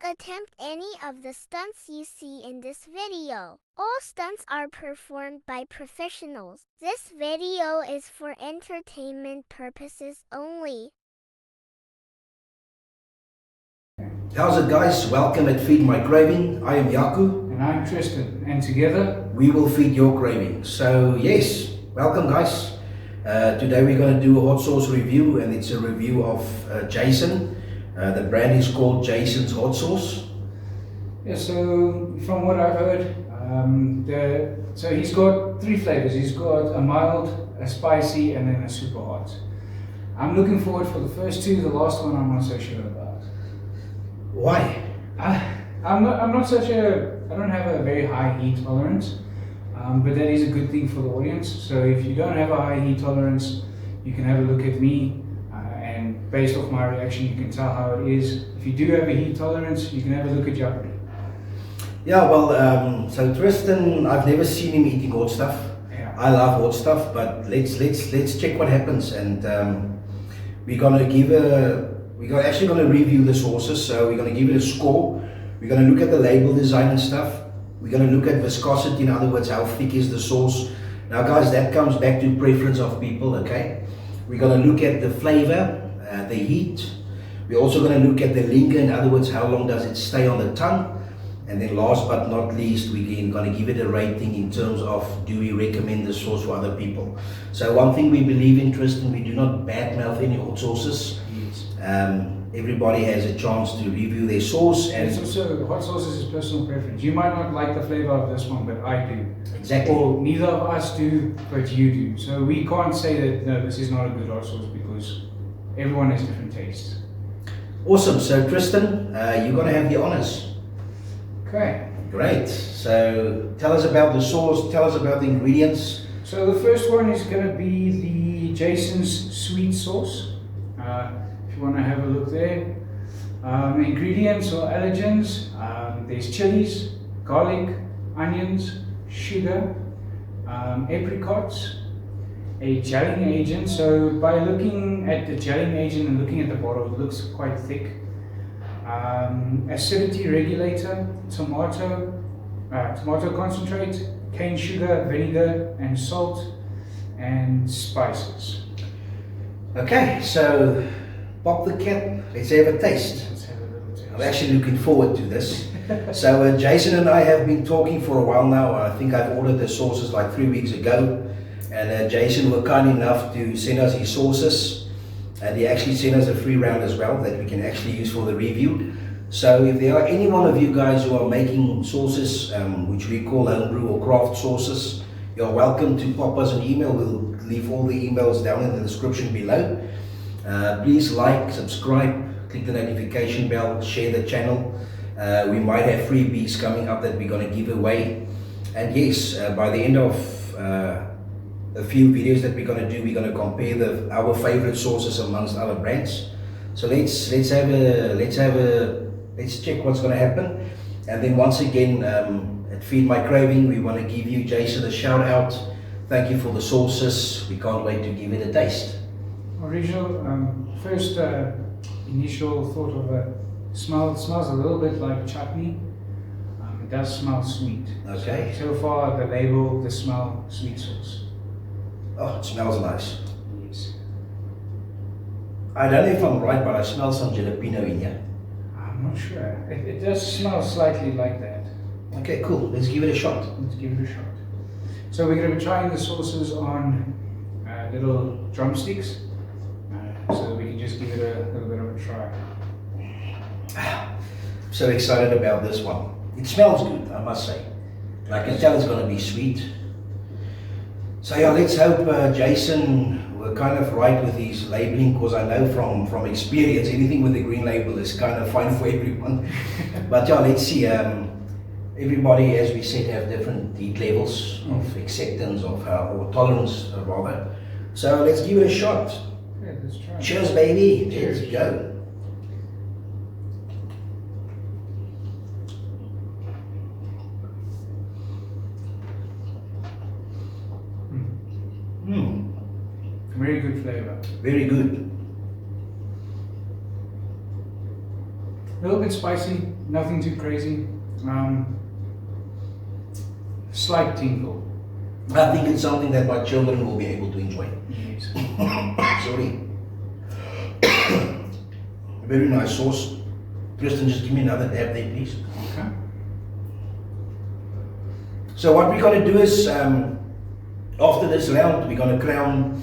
attempt any of the stunts you see in this video. All stunts are performed by professionals. This video is for entertainment purposes only. How's it, guys? Welcome at Feed My Craving. I am Yaku. And I'm Tristan, and together we will feed your craving. So yes, welcome guys. Today we're going to do a hot sauce review, and it's a review of Jason. The brand is called Jason's Hot Sauce. Yeah, so from what I've heard, so he's got three flavors. He's got a mild, a spicy, and then a super hot. I'm looking forward for the first two. The last one I'm not so sure about. Why? I don't have a very high heat tolerance, but that is a good thing for the audience. So if you don't have a high heat tolerance, you can have a look at me, and based off my reaction, you can tell how it is. If you do have a heat tolerance, you can have a look at Jeopardy. Yeah, well, so Tristan, I've never seen him eating hot stuff. Yeah. I love hot stuff, but let's check what happens, and we're actually gonna review the sauces. So we're gonna give it a score. We're gonna look at the label design and stuff. We're gonna look at viscosity, in other words, how thick is the sauce. Now, guys, that comes back to preference of people. Okay, we're gonna look at the flavor, the heat. We're also gonna look at the linger, in other words, how long does it stay on the tongue. And then last but not least, we're going to give it a rating in terms of, do we recommend the sauce for other people. So one thing we believe in, Tristan, we do not badmouth any hot sauces. Yes. Everybody has a chance to review their sauce. And it's also, hot sauces is personal preference. You might not like the flavor of this one, but I do. Exactly. Or neither of us do, but you do. So we can't say that, no, this is not a good hot sauce, because everyone has different tastes. Awesome. So Tristan, you're going to have the honors. Okay. Great. So tell us about the sauce, tell us about the ingredients. So the first one is going to be the Jason's sweet sauce. If you want to have a look there. Ingredients or allergens, there's chilies, garlic, onions, sugar, apricots, a gelling agent. So by looking at the gelling agent and looking at the bottle, it looks quite thick. Acidity regulator, tomato concentrate, cane sugar, vinegar, and salt, and spices. Okay, so pop the cap, let's have a taste. Let's have a little taste. I'm actually looking forward to this. So Jason and I have been talking for a while now. I think I've ordered the sauces like 3 weeks ago, and Jason was kind enough to send us his sauces. And he actually sent us a free round as well that we can actually use for the review. So if there are any one of you guys who are making sauces, which we call homebrew or craft sauces, you're welcome to pop us an email. We'll leave all the emails down in the description below. Please like, subscribe, click the notification bell, share the channel. We might have freebies coming up that we're going to give away. And yes, by the end of a few videos that we're going to do, we're going to compare our favorite sauces amongst other brands. So let's check what's going to happen. And then once again, at Feed My Craving, we want to give you, Jason, a shout out. Thank you for the sauces. We can't wait to give it a taste. First initial thought of a smell. It smells a little bit like chutney. It does smell sweet. Okay. So far, the label, the smell, sweet sauce. Oh, it smells nice. Yes. I don't know if I'm right, but I smell some jalapeno in here. I'm not sure. It does smell slightly like that. Okay, cool. Let's give it a shot. Let's give it a shot. So we're going to be trying the sauces on little drumsticks, so that we can just give it a little bit of a try. So excited about this one. It smells good, I must say. I can tell it's going to be sweet. So yeah, let's hope Jason were kind of right with his labeling, because I know from experience, anything with the green label is kind of fine for everyone. But yeah, let's see. Everybody, as we said, have different heat levels of acceptance or tolerance rather. So let's give it a shot. Yeah, let's try. Cheers, baby. Cheers. Let's go. Very good flavor. Very good. A little bit spicy, nothing too crazy. Slight tinkle. I think it's something that my children will be able to enjoy. Yes. Sorry. Very nice sauce. Kristen, just give me another dab there, please. Okay. So what we're going to do is, after this round, we're going to crown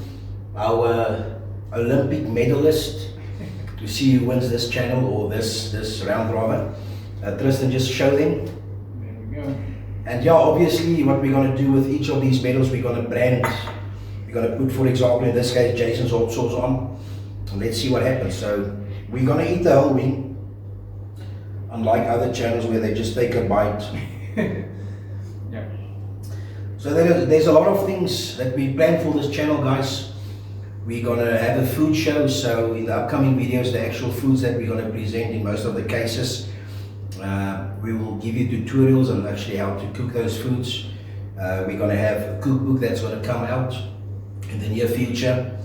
our Olympic medalist to see who wins this channel or this round rather. Tristan, just show them. There we go. And yeah, obviously what we're going to do with each of these medals, we're going to brand. We're going to put, for example, in this case, Jason's hot sauce on. And let's see what happens. So we're going to eat the whole wing, unlike other channels where they just take a bite. Yeah. So there's a lot of things that we planned for this channel, guys. We're gonna have a food show, so in the upcoming videos, the actual foods that we're gonna present in most of the cases, we will give you tutorials on actually how to cook those foods. We're gonna have a cookbook that's gonna come out in the near future.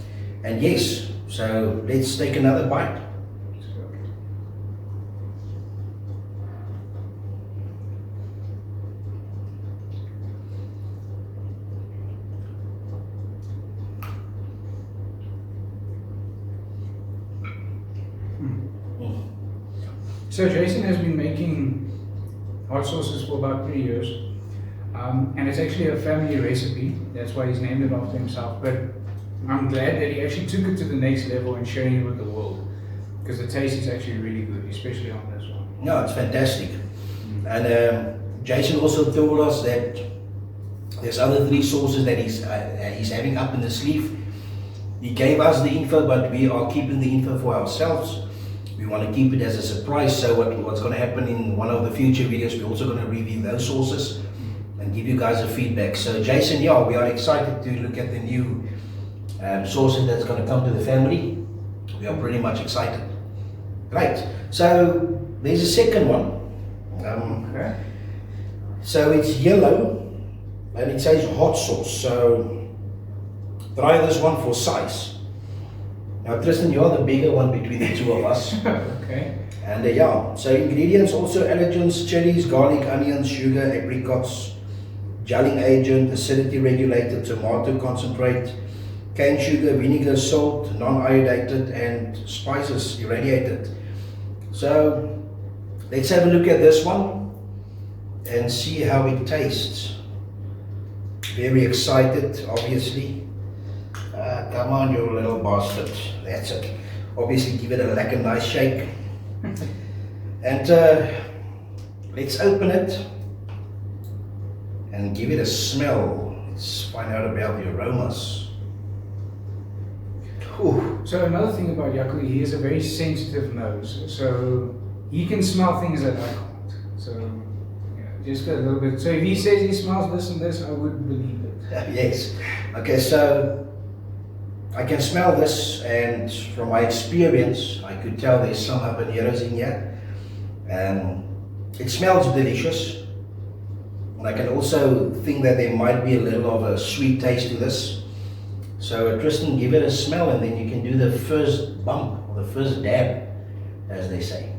And yes, so let's take another bite. So Jason has been making hot sauces for about 3 years, and it's actually a family recipe. That's why he's named it after himself. But I'm glad that he actually took it to the next level and sharing it with the world, because the taste is actually really good, especially on this one. No, it's fantastic. And Jason also told us that there's other 3 sauces that he's having up in the sleeve. He gave us the info, but we are keeping the info for ourselves. We want to keep it as a surprise, so what's going to happen in one of the future videos, we're also going to review those sauces and give you guys a feedback. So Jason, yeah, we are excited to look at the new sauces that's going to come to the family. We are pretty much excited. Right, so there's a second one. Okay. So it's yellow and it says hot sauce, so try this one for size. Now Tristan, you're the bigger one between the two of us. Okay. And yeah, so ingredients also allergens, chilies, garlic, onions, sugar, apricots, gelling agent, acidity regulated, tomato concentrate, cane sugar, vinegar, salt, non-iodidated, and spices irradiated. So let's have a look at this one and see how it tastes. Very excited, obviously. Come on, you little bastard. That's it. Obviously, give it a nice shake. And let's open it and give it a smell. Let's find out about the aromas. Whew. So another thing about Jaco, he has a very sensitive nose, so he can smell things that I can't. So yeah, just a little bit. So if he says he smells this and this, I would believe it. Yes. Okay, so I can smell this, and from my experience, I could tell there's some habaneros in here. It smells delicious. And I can also think that there might be a little of a sweet taste to this. So Tristan, give it a smell and then you can do the first bump, or the first dab, as they say.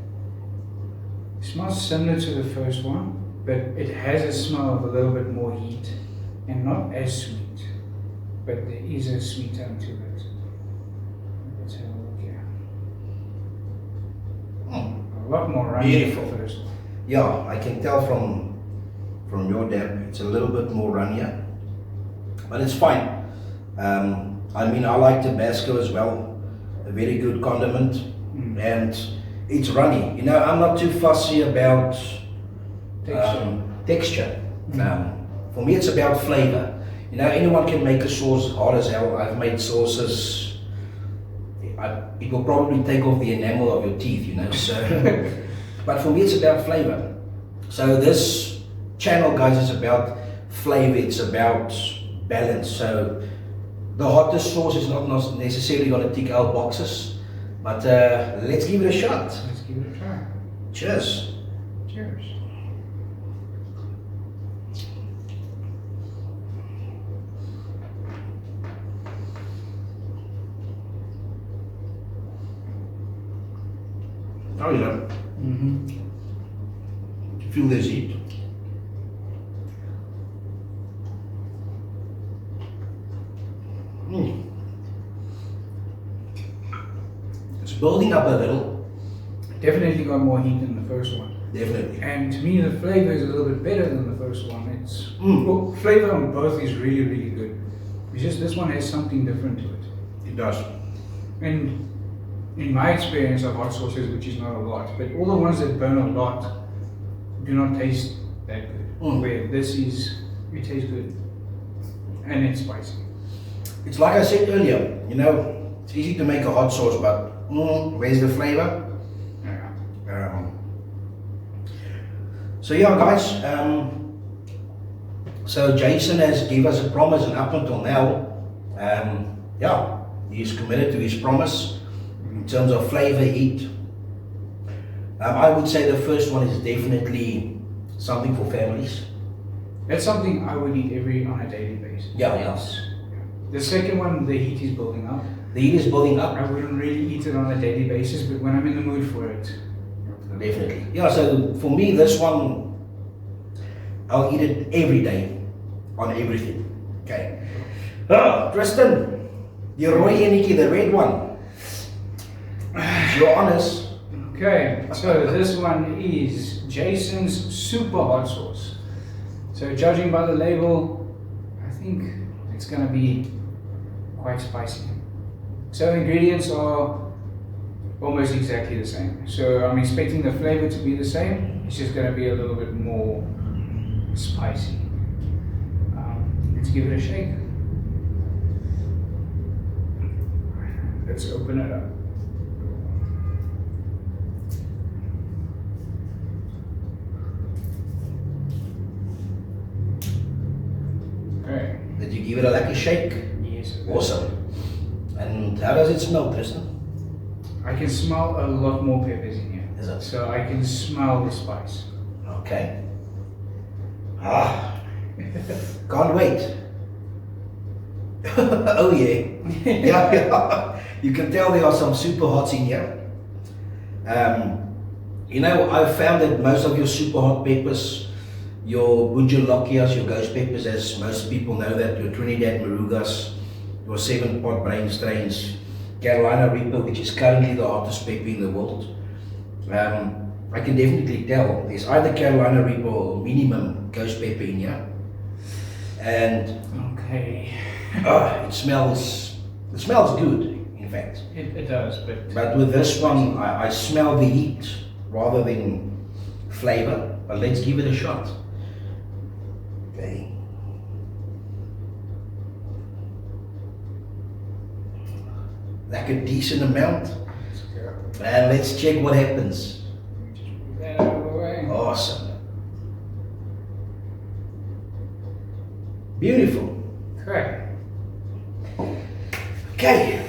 It smells similar to the first one, but it has a smell of a little bit more heat and not as sweet. But there is a sweet tone to it. Let's have a look here. A lot more runny Beautiful. than the first one. Yeah, I can tell from your dab, it's a little bit more runnier, but it's fine. I mean, I like Tabasco as well, a very good condiment, and it's runny. You know, I'm not too fussy about texture. For me, it's about flavor. You know, anyone can make a sauce hard as hell. I've made sauces, it will probably take off the enamel of your teeth, you know, so. But for me, it's about flavor. So this channel, guys, is about flavor, it's about balance. So the hottest sauce is not necessarily going to tick our boxes, but let's give it a shot. Let's give it a try. Cheers. Cheers. Oh yeah. Feel this heat. It's building up a little. Definitely got more heat than the first one. Definitely. And to me, the flavor is a little bit better than the first one. It's well, flavor on both is really, really good. It's just this one has something different to it. It does. And in my experience of hot sauces, which is not a lot, but all the ones that burn a lot do not taste that good. Where this is, it tastes good. And it's spicy. It's like I said earlier, you know, it's easy to make a hot sauce, but where's the flavor? Yeah. So yeah, guys, so Jason has given us a promise, and up until now, yeah, he's committed to his promise in terms of flavor, heat. I would say the first one is definitely something for families. That's something I would eat on a daily basis. Yeah, yes. The second one, the heat is building up. The heat is building up. I wouldn't really eat it on a daily basis, but when I'm in the mood for it. Definitely. Yeah, so for me, this one, I'll eat it every day on everything. Okay. Tristan, the Roy Eniki, the red one. It's your honors. Okay, so this one is Jason's super hot sauce. So judging by the label, I think it's gonna be quite spicy. So ingredients are almost exactly the same. So I'm expecting the flavor to be the same. It's just gonna be a little bit more spicy. Let's give it a shake. Let's open it up. Okay. Did you give it a lucky shake? Yes. Awesome. And how does it smell, Tristan? I can smell a lot more peppers in here. Is it? So I can smell the spice. Okay. Can't wait. Oh yeah. Yeah. You can tell there are some super hots in here. You know, I've found that most of your super hot peppers, your Bujalakias, your ghost peppers, as most people know that, your Trinidad Marugas, your 7-pot brain strains, Carolina Reaper, which is currently the hottest pepper in the world. I can definitely tell there's either Carolina Reaper or minimum ghost pepper in here. And Okay. it smells good, in fact. It does, But with this one, I smell the heat rather than flavor. But let's give it a shot. Okay. Like a decent amount. And let's check what happens. That out of the way. Awesome. Beautiful. Correct. Okay.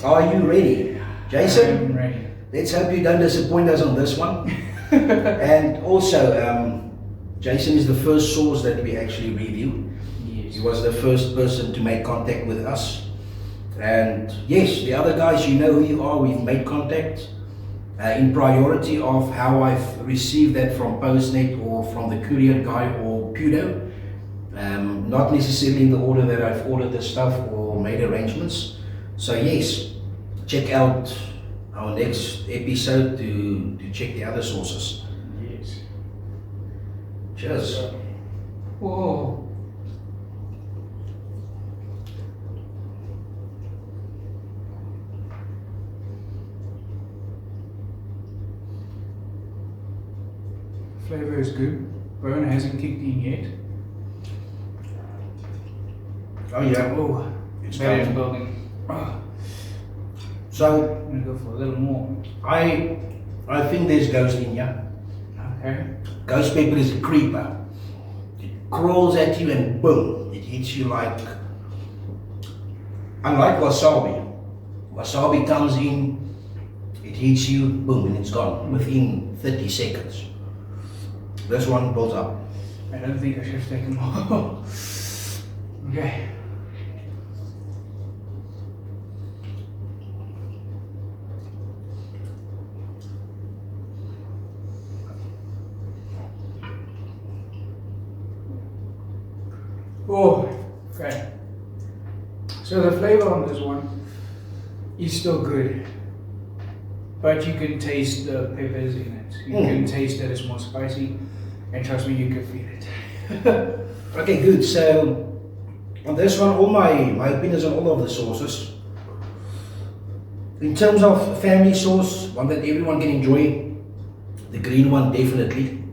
Are you ready? Jason? I'm ready. Let's hope you don't disappoint us on this one. And also, Jason is the first source that we actually reviewed. Yes. He was the first person to make contact with us. And yes, the other guys, you know who you are. We've made contact in priority of how I've received that from Postnet or from the courier guy or Pudo. Not necessarily in the order that I've ordered the stuff or made arrangements. So yes, check out our next episode to check the other sources. Yes. Cheers. Whoa. Flavor is good. Burn hasn't kicked in yet. Oh yeah. Oh, It's that is coming. building. Oh, So I'm gonna go for a little more. I think there's ghost in here. Okay. Ghost pepper is a creeper. It crawls at you and boom, it hits you like, unlike wasabi. Wasabi comes in, it hits you, boom, and it's gone within 30 seconds. This one builds up. I don't think I should have taken more. Okay. Oh, okay. So the flavor on this one is still good, but you can taste the peppers in it. You can taste that it's more spicy, and trust me, you can feel it. Okay, good. So on this one, all my opinions on all of the sauces. In terms of family sauce, one that everyone can enjoy, the green one definitely.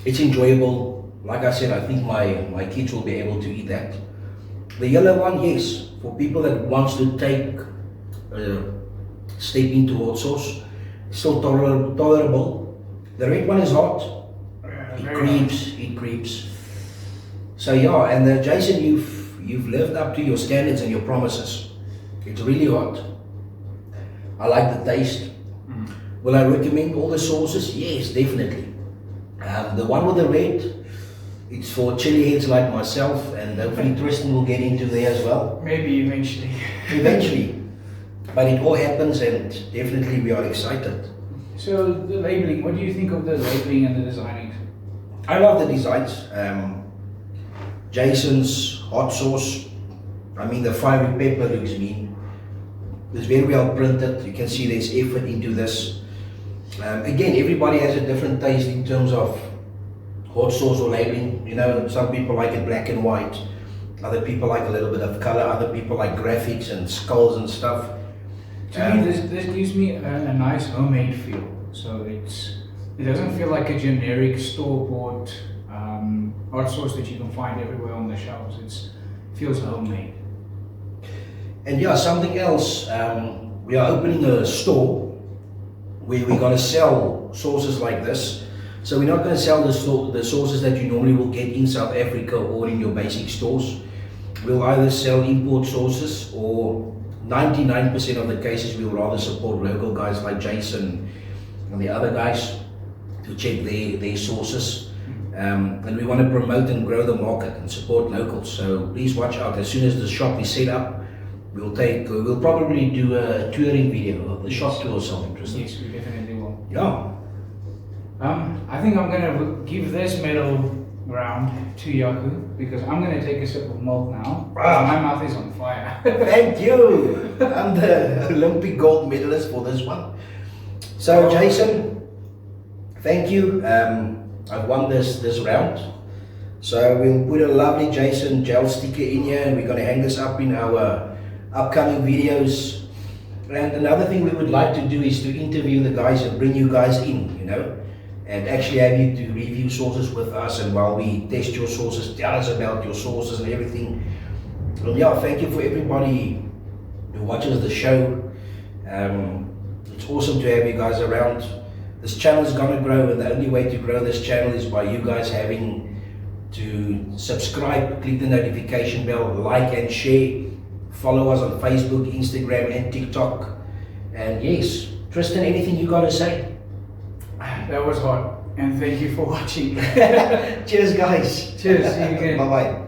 It's enjoyable. Like I said, I think my kids will be able to eat that. The yellow one, yes, for people that wants to take a step into hot sauce, still tolerable. The red one is hot. It creeps. So yeah, and Jason, you've lived up to your standards and your promises. It's really hot. I like the taste. Will I recommend all the sauces? Yes, definitely. The one with the red, it's for chili heads like myself, and hopefully Tristan will get into there as well. Maybe eventually. Eventually. But it all happens, and definitely we are excited. So the labeling, what do you think of the labeling and the designing? I love the designs. Jason's hot sauce, I mean the fiery pepper looks mean. It's very well printed. You can see there's effort into this. Again, everybody has a different taste in terms of hot sauce or labeling. You know, some people like it black and white. Other people like a little bit of color. Other people like graphics and skulls and stuff. To me, this gives me a nice homemade feel. So it doesn't feel like a generic store-bought hot sauce that you can find everywhere on the shelves. It feels homemade. And yeah, something else. We are opening a store where we're going to sell sauces like this. So we're not going to sell the sauces that you normally will get in South Africa or in your basic stores. We'll either sell import sauces, or 99% of the cases we'll rather support local guys like Jason and the other guys to check their sources. And we want to promote and grow the market and support locals. So please watch out. As soon as the shop is set up, we'll probably do a touring video of the shop tour or something interesting. Yes, we definitely will. Yeah. I think I'm gonna give this medal round to Yaku because I'm gonna take a sip of milk now. My mouth is on fire. Thank you. I'm the Olympic gold medalist for this one. So Jason, thank you. I've won this round. So we'll put a lovely Jason gel sticker in here, and we're going to hang this up in our upcoming videos. And another thing we would like to do is to interview the guys and bring you guys in, you know, and actually have you to review sauces with us, and while we test your sauces, tell us about your sauces and everything. And yeah, thank you for everybody who watches the show. It's awesome to have you guys around. This channel is gonna grow, and the only way to grow this channel is by you guys having to subscribe, click the notification bell, like and share. Follow us on Facebook, Instagram and TikTok. And yes, Tristan, anything you gotta say? That was hot, and thank you for watching. Cheers guys. Cheers, see you again. Bye bye.